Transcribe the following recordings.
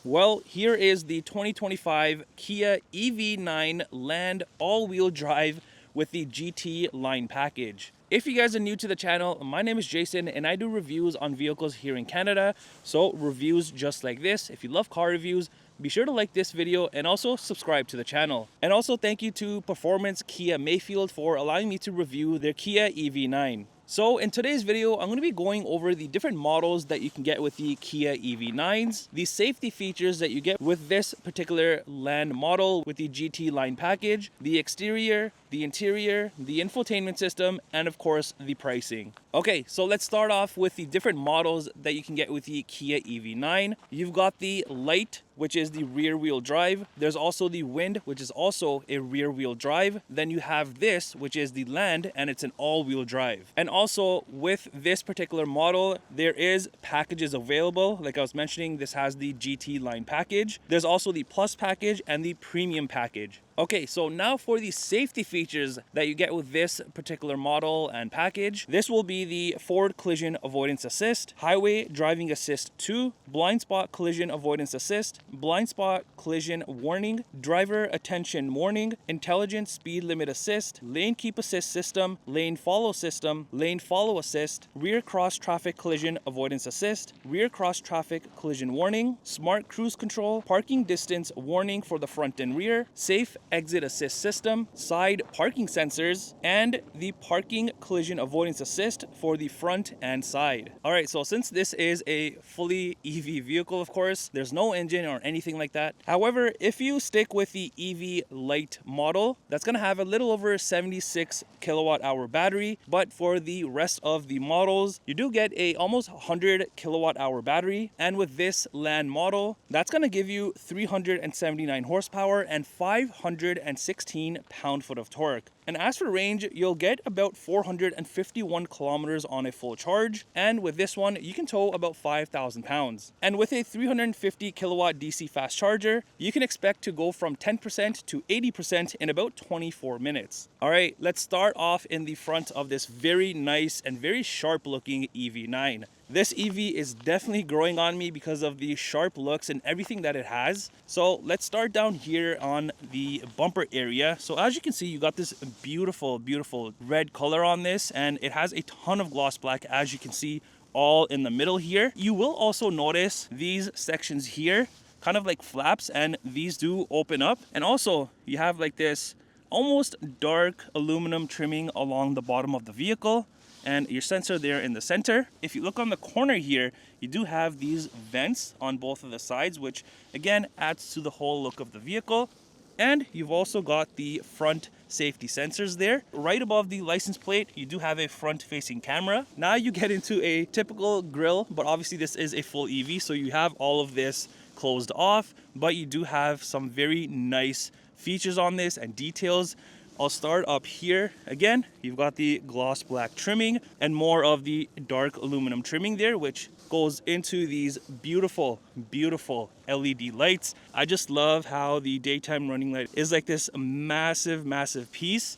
Well, here is the 2025 Kia EV9 Land all-wheel drive with the GT line package. If you guys are new to the channel, my name is Jason and I do reviews on vehicles here in Canada. So reviews just like this. If you love car reviews, be sure to like this video and also subscribe to the channel. And also thank you to Performance Kia Mayfield for allowing me to review their Kia EV9. So in today's video, I'm going to be going over the different models that you can get with the Kia EV9s, the safety features that you get with this particular Land model with the GT line package, the exterior, the interior, the infotainment system, and of course the pricing. Okay, so let's start off with the different models that you can get with the Kia EV9. You've got the Light, which is the rear wheel drive. There's also the Wind, which is also a rear wheel drive. Then you have this, which is the Land, and it's an all-wheel drive. And also with this particular model, there is packages available. Like I was mentioning, this has the GT line package. There's also the Plus package and the Premium package. Okay, so now for the safety features that you get with this particular model and package. This will be the Forward Collision Avoidance Assist, Highway Driving Assist 2, Blind Spot Collision Avoidance Assist, Blind Spot Collision Warning, Driver Attention Warning, Intelligent Speed Limit Assist, Lane Keep Assist System, Lane Follow System, Lane Follow Assist, Rear Cross Traffic Collision Avoidance Assist, Rear Cross Traffic Collision Warning, Smart Cruise Control, Parking Distance Warning for the front and rear, Safe Exit Assist System, Side Parking Sensors, and the Parking Collision Avoidance Assist for the front and side. All right, so since this is a fully EV vehicle, of course, there's no engine or anything like that. However, if you stick with the EV Light model, that's gonna have a little over 76 kilowatt hour battery, but for the rest of the models, you do get a almost 100 kilowatt hour battery. And with this Land model, that's gonna give you 379 horsepower and 516 pound-foot of torque. And as for range, you'll get about 451 kilometers on a full charge. And with this one, you can tow about 5,000 pounds. And with a 350 kilowatt DC fast charger, you can expect to go from 10% to 80% in about 24 minutes. All right, let's start off in the front of this very nice and very sharp looking EV9. This EV is definitely growing on me because of the sharp looks and everything that it has. So let's start down here on the bumper area. So as you can see, you got this beautiful, beautiful red color on this, and it has a ton of gloss black, as you can see, all in the middle here. You will also notice these sections here, kind of like flaps, and these do open up. And also you have like this almost dark aluminum trimming along the bottom of the vehicle, and your sensor there in the center. If you look on the corner here, you do have these vents on both of the sides, which again adds to the whole look of the vehicle. And you've also got the front safety sensors there. Right above the license plate, you do have a front facing camera. Now you get into a typical grille, but obviously this is a full EV, so you have all of this closed off, but you do have some very nice features on this and details. I'll start up here. Again, you've got the gloss black trimming and more of the dark aluminum trimming there, which goes into these beautiful, beautiful LED lights. I just love how the daytime running light is like this massive, massive piece.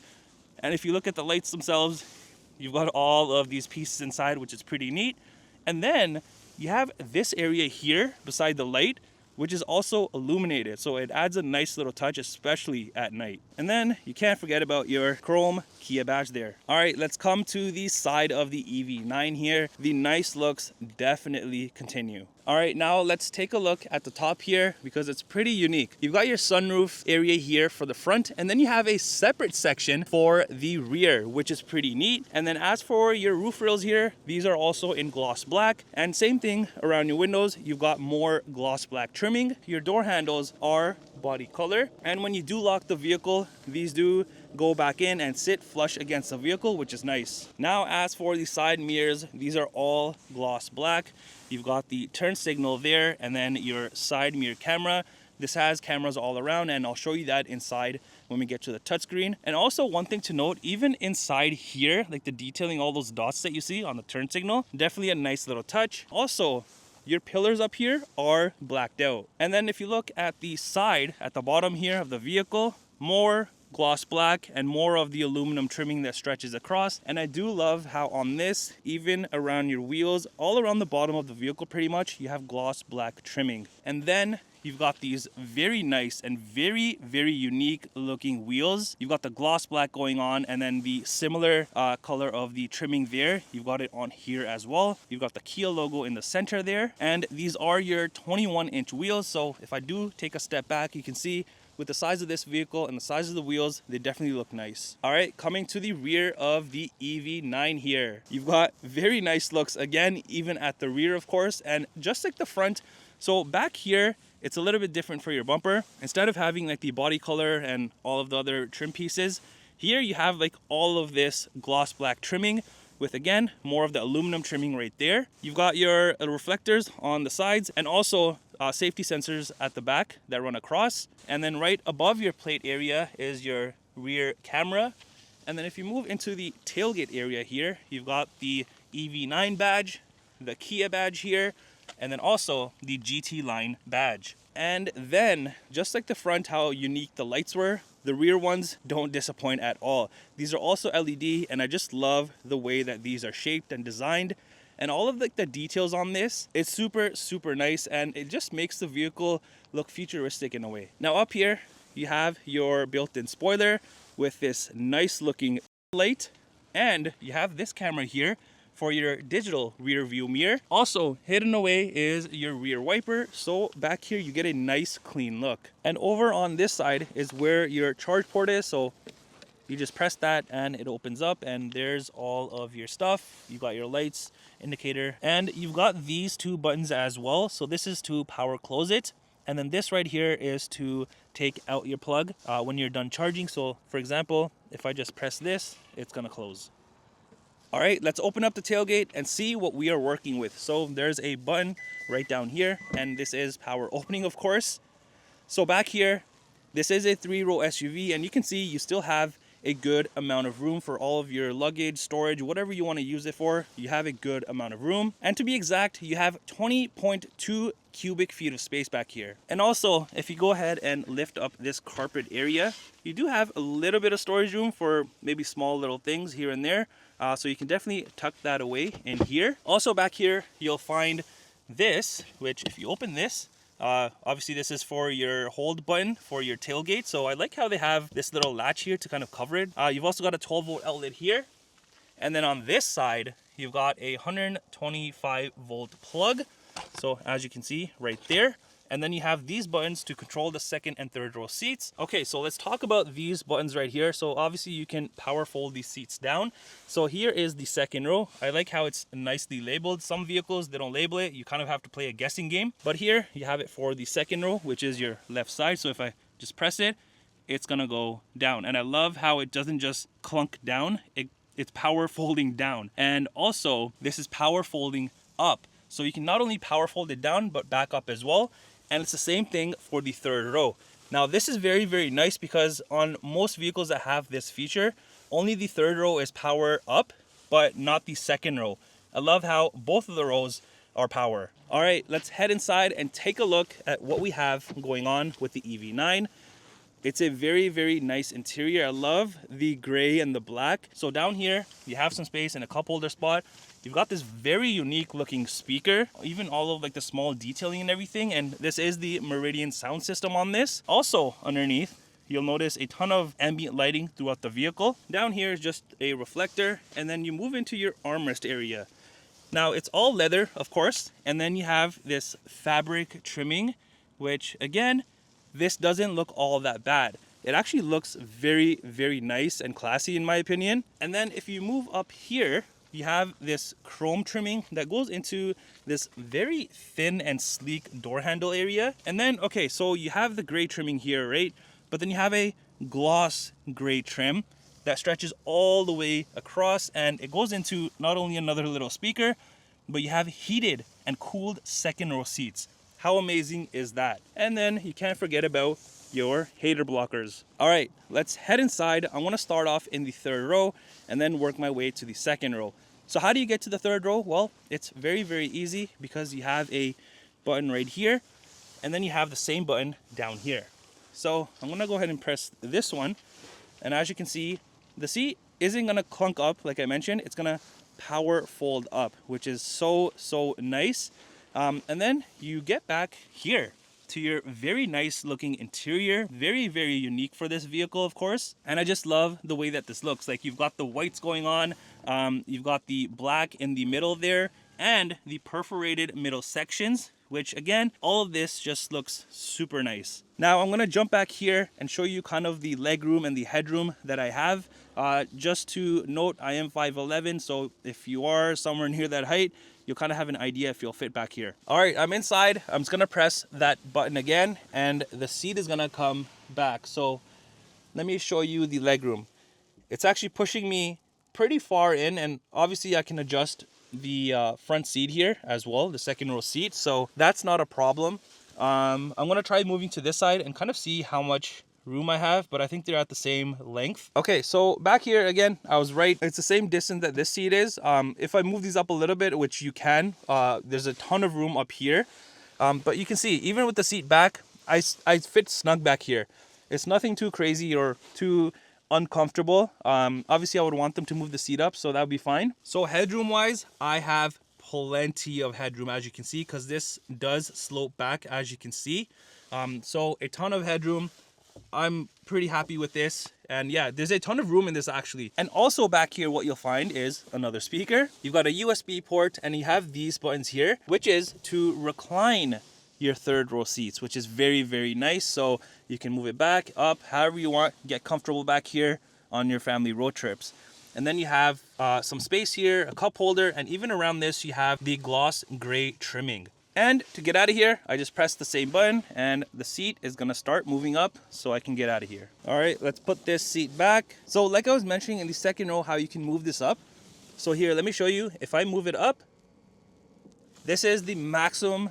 And if you look at the lights themselves, you've got all of these pieces inside, which is pretty neat. And then you have this area here beside the light, which is also illuminated, so it adds a nice little touch, especially at night. And then you can't forget about your chrome Kia badge there. All right, let's come to the side of the EV9 here. The nice looks definitely continue. All right, now let's take a look at the top here because it's pretty unique. You've got your sunroof area here for the front, and then you have a separate section for the rear, which is pretty neat. And then as for your roof rails here, these are also in gloss black. And same thing around your windows, you've got more gloss black trimming. Your door handles are body color. And when you do lock the vehicle, these do go back in and sit flush against the vehicle, which is nice. Now, as for the side mirrors, these are all gloss black. You've got the turn signal there, and then your side mirror camera. This has cameras all around, and I'll show you that inside when we get to the touchscreen. And also one thing to note, even inside here, like the detailing, all those dots that you see on the turn signal, definitely a nice little touch. Also, your pillars up here are blacked out. And then if you look at the side, at the bottom here of the vehicle, more gloss black and more of the aluminum trimming that stretches across. And I do love how on this, even around your wheels, all around the bottom of the vehicle pretty much, you have gloss black trimming. And then you've got these very nice and very, very unique looking wheels. You've got the gloss black going on, and then the similar color of the trimming there. You've got it on here as well. You've got the Kia logo in the center there. And these are your 21-inch wheels. So if I do take a step back, you can see with the size of this vehicle and the size of the wheels, they definitely look nice. All right, coming to the rear of the EV9 here. You've got very nice looks, again, even at the rear, of course, and just like the front. So back here, it's a little bit different for your bumper. Instead of having like the body color and all of the other trim pieces, here you have like all of this gloss black trimming with, again, more of the aluminum trimming right there. You've got your reflectors on the sides and also safety sensors at the back that run across. And then right above your plate area is your rear camera. And then if you move into the tailgate area here, you've got the EV9 badge, the Kia badge here, and then also the GT line badge. And then, just like the front, how unique the lights were, the rear ones don't disappoint at all. These are also LED, and I just love the way that these are shaped and designed. And all of the details on this, it's super, super nice, and it just makes the vehicle look futuristic in a way. Now up here, you have your built-in spoiler with this nice looking light, and you have this camera here for your digital rear view mirror. Also hidden away is your rear wiper, so back here you get a nice clean look. And over on this side is where your charge port is, so you just press that and it opens up, and there's all of your stuff. You got your lights, indicator, and you've got these two buttons as well. So this is to power close it, and then this right here is to take out your plug when you're done charging. So for example, if I just press this, it's gonna close. All right, let's open up the tailgate and see what we are working with. So there's a button right down here, and this is power opening, of course. So back here, this is a 3-row SUV, and you can see you still have a good amount of room for all of your luggage, storage, whatever you want to use it for. You have a good amount of room. And to be exact, you have 20.2 cubic feet of space back here. And also, if you go ahead and lift up this carpet area, you do have a little bit of storage room for maybe small little things here and there. So you can definitely tuck that away in here. Also back here, you'll find this, which if you open this, obviously this is for your hold button for your tailgate. So I like how they have this little latch here to kind of cover it. You've also got a 12-volt outlet here. And then on this side, you've got a 125-volt plug. So as you can see right there. And then you have these buttons to control the second and third row seats. Okay, so let's talk about these buttons right here. So obviously you can power fold these seats down. So here is the second row. I like how it's nicely labeled. Some vehicles, they don't label it. You kind of have to play a guessing game. But here you have it for the second row, which is your left side. So if I just press it, it's gonna go down. And I love how it doesn't just clunk down. It's power folding down. And also this is power folding up. So you can not only power fold it down, but back up as well. And it's the same thing for the third row. Now this is very, very nice because on most vehicles that have this feature, only the third row is power up, but not the second row. I love how both of the rows are power. All right, let's head inside and take a look at what we have going on with the EV9. It's a very, very nice interior. I love the gray and the black. So down here, you have some space and a cup holder spot. You've got this very unique looking speaker, even all of like the small detailing and everything. And this is the Meridian sound system on this. Also underneath, you'll notice a ton of ambient lighting throughout the vehicle. Down here is just a reflector, and then you move into your armrest area. Now it's all leather, of course. And then you have this fabric trimming, which again, this doesn't look all that bad. It actually looks very, very nice and classy in my opinion. And then if you move up here, you have this chrome trimming that goes into this very thin and sleek door handle area. And then, okay, so you have the gray trimming here, right? But then you have a gloss gray trim that stretches all the way across, and it goes into not only another little speaker, but you have heated and cooled second row seats. How amazing is that? And then you can't forget about your hater blockers. All right, let's head inside. I want to start off in the third row and then work my way to the second row. So how do you get to the third row? Well, it's very, very easy because you have a button right here, and then you have the same button down here. So I'm gonna go ahead and press this one, And as you can see, the seat isn't gonna clunk up like I mentioned. It's gonna power fold up, which is so nice. And then you get back here to your very nice looking interior. Very unique for this vehicle, of course. And I just love the way that this looks. Like, you've got the whites going on, you've got the black in the middle there, and the perforated middle sections, which again, all of this just looks super nice. Now I'm gonna jump back here and show you kind of the legroom and the headroom that I have. Just to note, I am 5'11", so if you are somewhere near that height, you'll kind of have an idea if you'll fit back here. All right, I'm inside. I'm just gonna press that button again, and the seat is gonna come back. So let me show you the legroom. It's actually pushing me pretty far in, and obviously I can adjust the front seat here as well, the second row seat, so that's not a problem. I'm gonna try moving to this side and kind of see how much room I have, but I think they're at the same length. Okay, so back here again, I was right. It's the same distance that this seat is. If I move these up a little bit, which you can, there's a ton of room up here. But you can see, even with the seat back, I fit snug back here. It's nothing too crazy or too uncomfortable. Obviously I would want them to move the seat up, so that would be fine. So headroom wise, I have plenty of headroom, as you can see, because this does slope back, as you can see. So a ton of headroom. I'm pretty happy with this, and yeah, there's a ton of room in this actually. And also back here, what you'll find is another speaker. You've got a USB port, and you have these buttons here, which is to recline your third row seats, which is very nice. So you can move it back, up, however you want, get comfortable back here on your family road trips. And then you have some space here, a cup holder, and even around this you have the gloss gray trimming. And to get out of here, I just press the same button and the seat is gonna start moving up so I can get out of here. All right, let's put this seat back. So like I was mentioning in the second row, how you can move this up. So here, let me show you. If I move it up, this is the maximum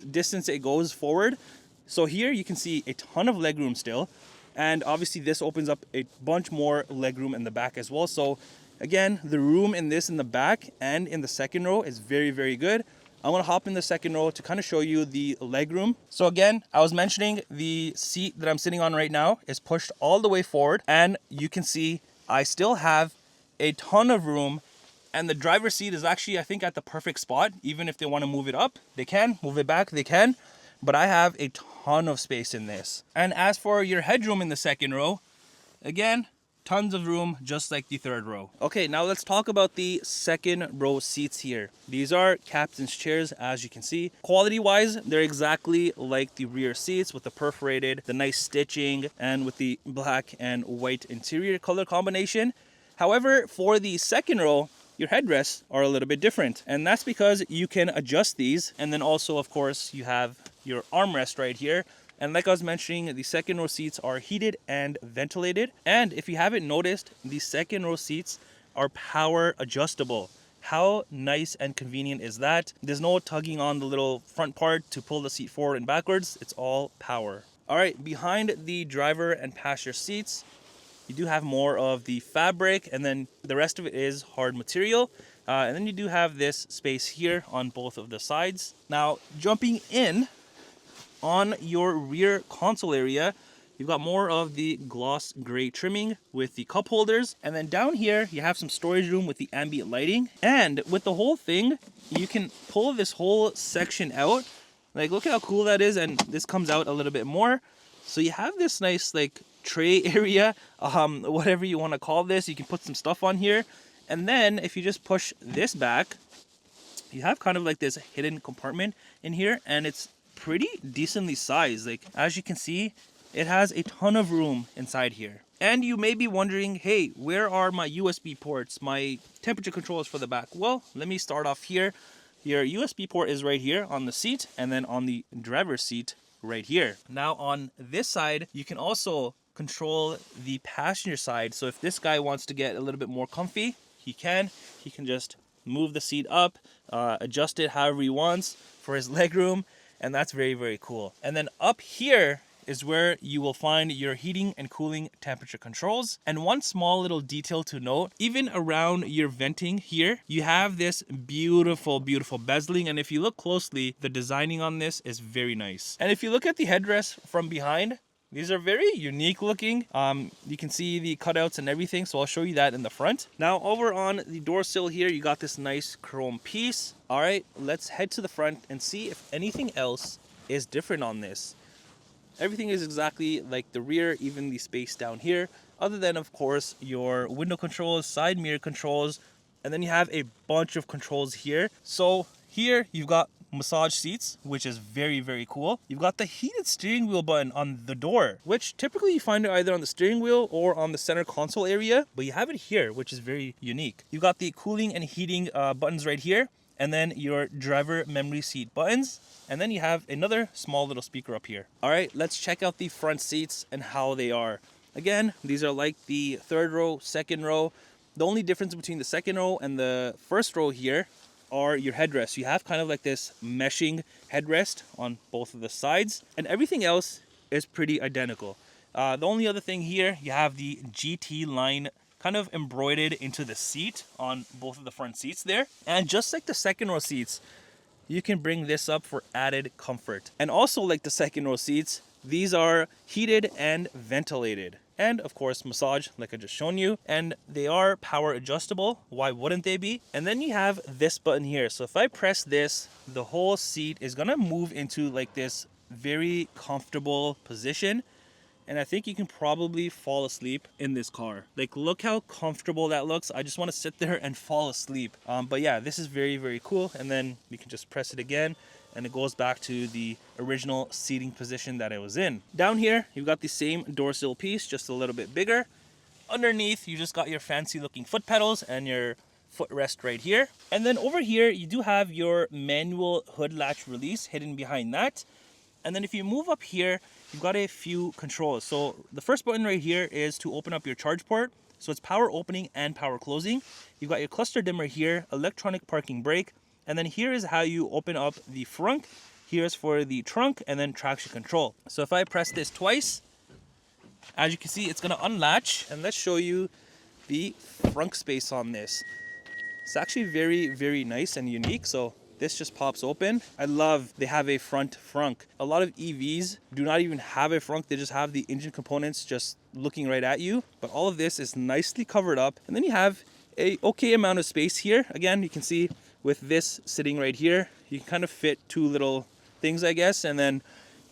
distance it goes forward. So here you can see a ton of legroom still. And obviously this opens up a bunch more legroom in the back as well. So again, the room in this in the back and in the second row is very good. I want to hop in the second row to kind of show you the legroom. So again, I was mentioning the seat that I'm sitting on right now is pushed all the way forward, and you can see I still have a ton of room, and the driver's seat is actually, I think, at the perfect spot. Even if they want to move it up, they can. Move it back, they can. But I have a ton of space in this. And as for your headroom in the second row, again, tons of room, just like the third row. Okay, now let's talk about the second row seats here. These are captain's chairs, as you can see. Quality wise, they're exactly like the rear seats with the perforated, the nice stitching, and with the black and white interior color combination. However, for the second row, your headrests are a little bit different, and that's because you can adjust these. And then also, of course, you have your armrest right here. And like I was mentioning, the second row seats are heated and ventilated. And if you haven't noticed, the second row seats are power adjustable. How nice and convenient is that? There's no tugging on the little front part to pull the seat forward and backwards. It's all power. All right, behind the driver and passenger seats, you do have more of the fabric, and then the rest of it is hard material. And then you do have this space here on both of the sides. Now, jumping in, on your rear console area, you've got more of the gloss gray trimming with the cup holders. And then down here, you have some storage room with the ambient lighting. And with the whole thing, you can pull this whole section out. Like, look at how cool that is. And this comes out a little bit more. So you have this nice, like, tray area, whatever you want to call this. You can put some stuff on here. And then if you just push this back, you have kind of like this hidden compartment in here. And it's pretty decently sized. Like, as you can see, it has a ton of room inside here. And you may be wondering, hey, where are my USB ports, my temperature controls for the back? Well, let me start off here. Your USB port is right here on the seat, and then on the driver's seat right here. Now on this side, you can also control the passenger side. So if this guy wants to get a little bit more comfy, he can just move the seat up, adjust it however he wants for his legroom. And that's very cool. And then up here is where you will find your heating and cooling temperature controls. And one small little detail to note, even around your venting here, you have this beautiful bezeling. And if you look closely, the designing on this is very nice. And if you look at the headrest from behind, These are very unique looking. You can see the cutouts and everything, so I'll show you that in the front. Now over on the door sill here, you got this nice chrome piece. All right, let's head to the front and see if anything else is different on this. Everything is exactly like the rear, even the space down here, other than of course your window controls, side mirror controls, and then you have a bunch of controls here. So here you've got massage seats, which is very, very cool. You've got the heated steering wheel button on the door, which typically you find it either on the steering wheel or on the center console area, but you have it here, which is very unique. You've got the cooling and heating buttons right here, and then your driver memory seat buttons, and then you have another small little speaker up here. All right, let's check out the front seats and how they are. Again, these are like the third row, second row. The only difference between the second row and the first row here are your headrests. You have kind of like this meshing headrest on both of the sides, and everything else is pretty identical. The only other thing here, you have the GT line kind of embroidered into the seat on both of the front seats there. And just like the second row seats, you can bring this up for added comfort. And also like the second row seats, these are heated and ventilated. And of course massage, like I just shown you, and they are power adjustable. Why wouldn't they be? And then you have this button here. So if I press this, the whole seat is gonna move into like this very comfortable position. And I think you can probably fall asleep in this car. Like, look how comfortable that looks. I just want to sit there and fall asleep. But yeah, this is very, very cool. And then you can just press it again, and it goes back to the original seating position that it was in. Down here, you've got the same door sill piece, just a little bit bigger. Underneath, you just got your fancy looking foot pedals and your footrest right here. And then over here, you do have your manual hood latch release hidden behind that. And then if you move up here, you've got a few controls. So the first button right here is to open up your charge port. So it's power opening and power closing. You've got your cluster dimmer here, electronic parking brake. And then here is how you open up the frunk. Here's for the trunk, and then traction control. So if I press this twice, as you can see, it's gonna unlatch. And let's show you the frunk space on this. It's actually very, very nice and unique. So this just pops open. I love they have a front frunk. A lot of EVs do not even have a frunk. They just have the engine components just looking right at you. But all of this is nicely covered up. And then you have a okay amount of space here. Again, you can see with this sitting right here, you can kind of fit two little things, I guess, and then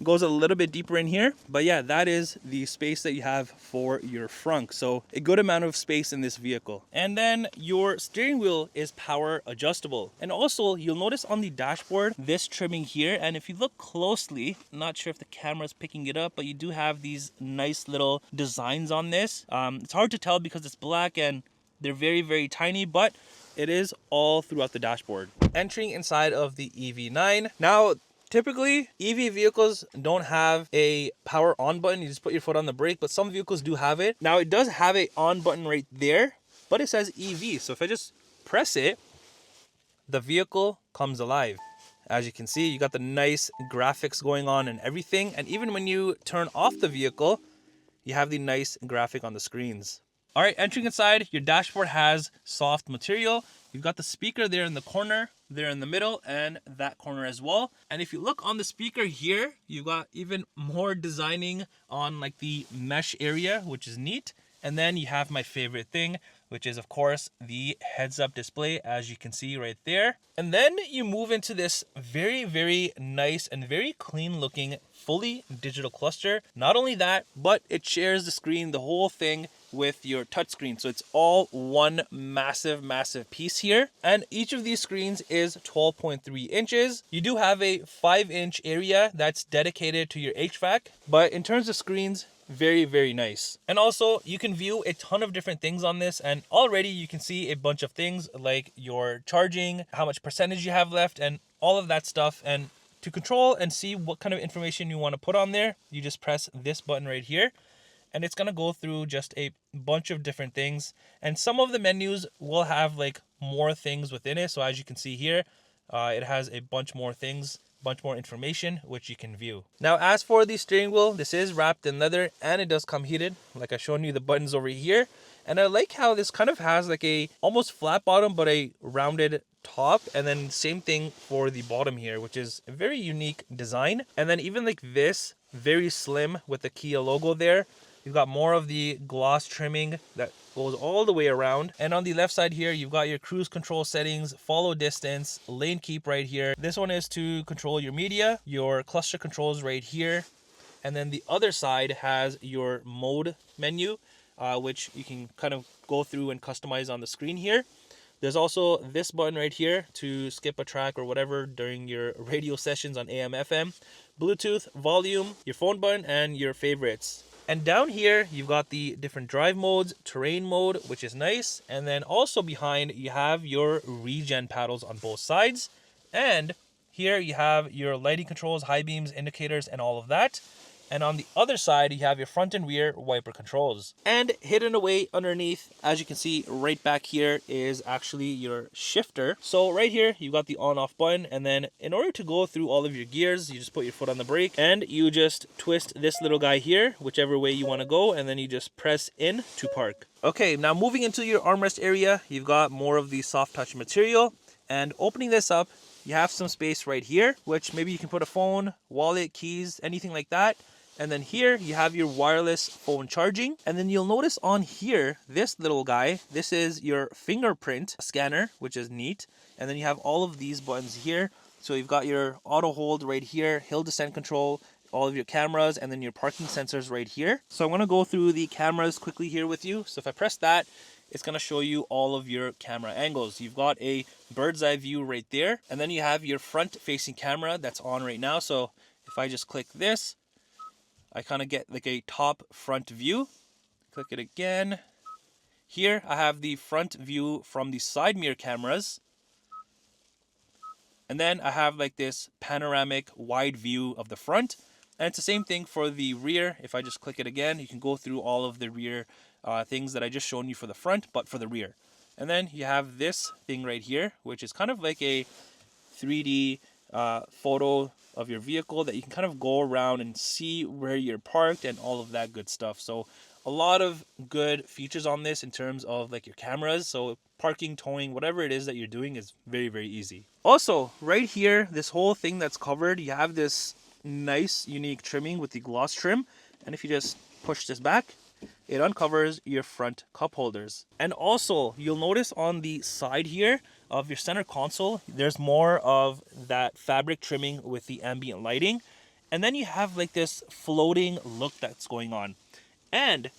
goes a little bit deeper in here. But yeah, that is the space that you have for your frunk. So a good amount of space in this vehicle. And then your steering wheel is power adjustable. And also you'll notice on the dashboard, this trimming here. And if you look closely, I'm not sure if the camera's picking it up, but you do have these nice little designs on this. It's hard to tell because it's black and they're very, very tiny, but it is all throughout the dashboard. Entering inside of the EV9. Now, typically, EV vehicles don't have a power on button. You just put your foot on the brake, but some vehicles do have it. Now, it does have a on button right there, but it says EV. So if I just press it, the vehicle comes alive. As you can see, you got the nice graphics going on and everything. And even when you turn off the vehicle, you have the nice graphic on the screens. All right, entering inside, your dashboard has soft material. You've got the speaker there in the corner, there in the middle, and that corner as well. And if you look on the speaker here, you've got even more designing on like the mesh area, which is neat. And then you have my favorite thing, which is of course the heads-up display, as you can see right there. And then you move into this very, very nice and very clean looking fully digital cluster. Not only that, but it shares the screen, the whole thing, with your touchscreen. So it's all one massive, massive piece here. And each of these screens is 12.3 inches. You do have a 5-inch area that's dedicated to your HVAC, but in terms of screens, very, very nice. And also you can view a ton of different things on this, and already you can see a bunch of things like your charging, how much percentage you have left, and all of that stuff. And to control and see what kind of information you want to put on there, you just press this button right here. And it's going to go through just a bunch of different things. And some of the menus will have like more things within it. So as you can see here, it has a bunch more things, bunch more information, which you can view. Now, as for the steering wheel, this is wrapped in leather and it does come heated. Like I shown you the buttons over here. And I like how this kind of has like a almost flat bottom, but a rounded top, and then same thing for the bottom here, which is a very unique design. And then even like this, very slim with the Kia logo there. You've got more of the gloss trimming that goes all the way around. And on the left side here, you've got your cruise control settings, follow distance, lane keep right here. This one is to control your media, your cluster controls right here. And then the other side has your mode menu, which you can kind of go through and customize on the screen here. There's also this button right here to skip a track or whatever during your radio sessions on AM, FM, Bluetooth, volume, your phone button, and your favorites. And down here, you've got the different drive modes, terrain mode, which is nice. And then also behind, you have your regen paddles on both sides. And here you have your lighting controls, high beams, indicators, and all of that. And on the other side, you have your front and rear wiper controls. And hidden away underneath, as you can see right back here, is actually your shifter. So right here, you've got the on-off button. And then in order to go through all of your gears, you just put your foot on the brake and you just twist this little guy here, whichever way you want to go. And then you just press in to park. Okay, now moving into your armrest area, you've got more of the soft touch material. And opening this up, you have some space right here, which maybe you can put a phone, wallet, keys, anything like that. And then here you have your wireless phone charging. And then you'll notice on here, this little guy, this is your fingerprint scanner, which is neat. And then you have all of these buttons here. So you've got your auto hold right here, hill descent control, all of your cameras, and then your parking sensors right here. So I'm going to go through the cameras quickly here with you. So if I press that, it's going to show you all of your camera angles. You've got a bird's eye view right there. And then you have your front facing camera that's on right now. So if I just click this, I kind of get like a top front view. Click it again. Here I have the front view from the side mirror cameras. And then I have like this panoramic wide view of the front. And it's the same thing for the rear. If I just click it again, you can go through all of the rear things that I just shown you for the front, but for the rear. And then you have this thing right here, which is kind of like a 3D photo of your vehicle that you can kind of go around and see where you're parked and all of that good stuff. So a lot of good features on this in terms of like your cameras. So parking, towing, whatever it is that you're doing is very, very easy. Also, right here, this whole thing that's covered, you have this nice, unique trimming with the gloss trim. And if you just push this back, it uncovers your front cup holders. And also, you'll notice on the side here of your center console, there's more of that fabric trimming with the ambient lighting. And then you have like this floating look that's going on. And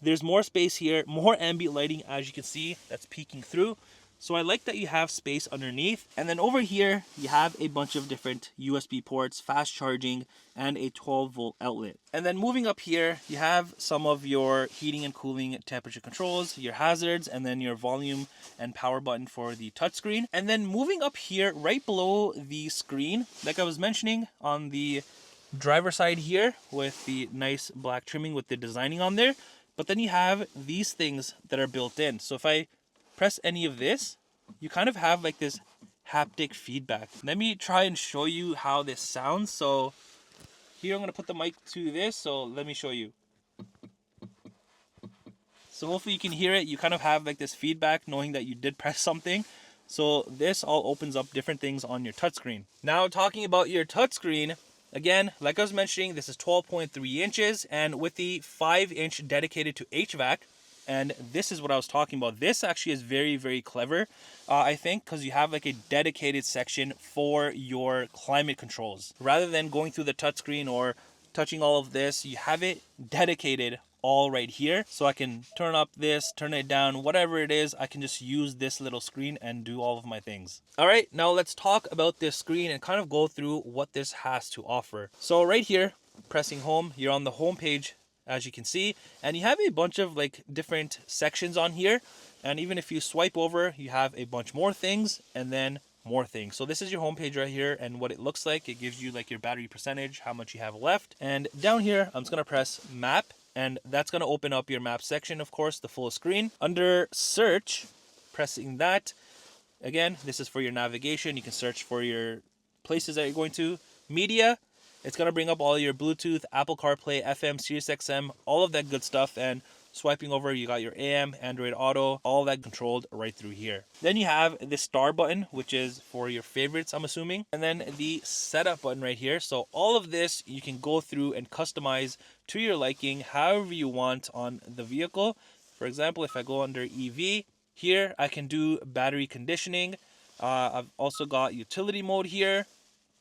there's more space here, more ambient lighting, as you can see, that's peeking through. So I like that you have space underneath. And then over here, you have a bunch of different USB ports, fast charging, and a 12-volt outlet. And then moving up here, you have some of your heating and cooling temperature controls, your hazards, and then your volume and power button for the touchscreen. And then moving up here, right below the screen, like I was mentioning on the driver side here with the nice black trimming with the designing on there. But then you have these things that are built in. So if I press any of this, you kind of have like this haptic feedback. Let me try and show you how this sounds. So here I'm going to put the mic to this, so let me show you. So hopefully you can hear it. You kind of have like this feedback knowing that you did press something. So this all opens up different things on your touchscreen. Now talking about your touchscreen, again, like I was mentioning, this is 12.3 inches and with the 5-inch dedicated to HVAC. And this is what I was talking about. This actually is very, very clever, I think, because you have like a dedicated section for your climate controls. Rather than going through the touchscreen or touching all of this, you have it dedicated all right here. So I can turn up this, turn it down, whatever it is, I can just use this little screen and do all of my things. All right, now let's talk about this screen and kind of go through what this has to offer. So right here, pressing home, you're on the home page, as you can see, and you have a bunch of like different sections on here. And even if you swipe over, you have a bunch more things and then more things. So this is your home page right here, and what it looks like, it gives you like your battery percentage, how much you have left. And down here, I'm just gonna press map, and that's gonna open up your map section, of course, the full screen. Under search, pressing that, again, this is for your navigation. You can search for your places that you're going to. Media, it's going to bring up all your Bluetooth, Apple CarPlay, FM, Sirius XM, all of that good stuff. And Swiping over, you got your AM, Android Auto, all that controlled right through here. Then you have this star button, which is for your favorites, I'm assuming. And then the setup button right here. So all of this you can go through and customize to your liking, however you want on the vehicle. For example, if I go under EV, here I can do battery conditioning. I've also got utility mode here,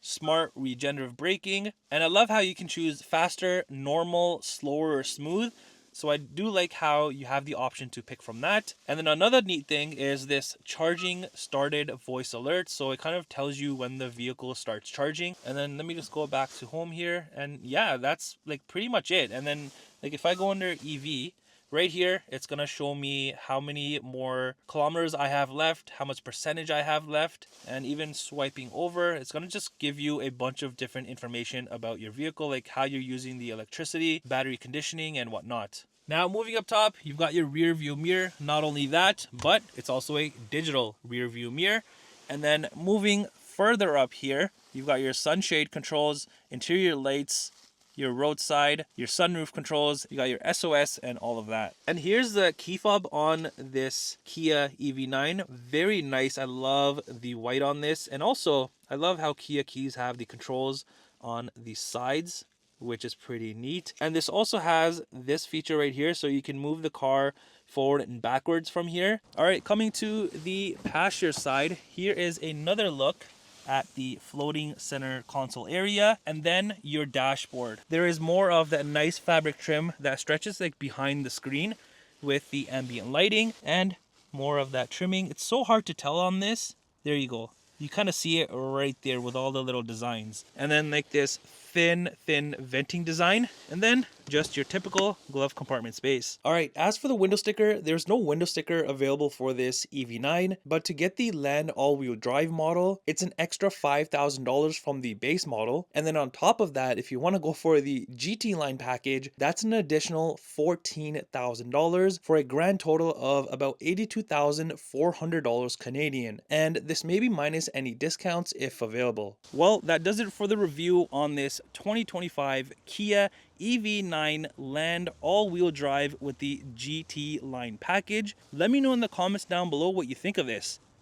smart regenerative braking, and I love how you can choose faster, normal, slower, or smooth. So I do like how you have the option to pick from that. And then another neat thing is this charging started voice alert. So it kind of tells you when the vehicle starts charging. And then let me just go back to home here. And yeah, that's like pretty much it. And then like if I go under EV, right here, it's going to show me how many more kilometers I have left, how much percentage I have left, and even swiping over, it's going to just give you a bunch of different information about your vehicle, like how you're using the electricity, battery conditioning, and whatnot. Now, moving up top, you've got your rear view mirror. Not only that, but it's also a digital rear view mirror. And then moving further up here, you've got your sunshade controls, interior lights, your roadside, your sunroof controls, you got your SOS and all of that. And here's the key fob on this Kia EV9. Very nice. I love the white on this. And also, I love how Kia keys have the controls on the sides, which is pretty neat. And this also has this feature right here, so you can move the car forward and backwards from here. All right, coming to the passenger side, here is another look at the floating center console area, and then your dashboard. There is more of that nice fabric trim that stretches like behind the screen with the ambient lighting and more of that trimming. It's so hard to tell on this. There you go. You kind of see it right there with all the little designs. And then like this thin venting design, and then just your typical glove compartment space. All right, as for the window sticker, there's no window sticker available for this EV9, but to get the Land all-wheel drive model, it's an extra $5,000 from the base model. And then on top of that, if you want to go for the GT line package, that's an additional $14,000 for a grand total of about $82,400 Canadian. And this may be minus any discounts if available. Well, that does it for the review on this 2025 Kia EV9 Land all-wheel drive with the GT line package. Let me know in the comments down below what you think of this.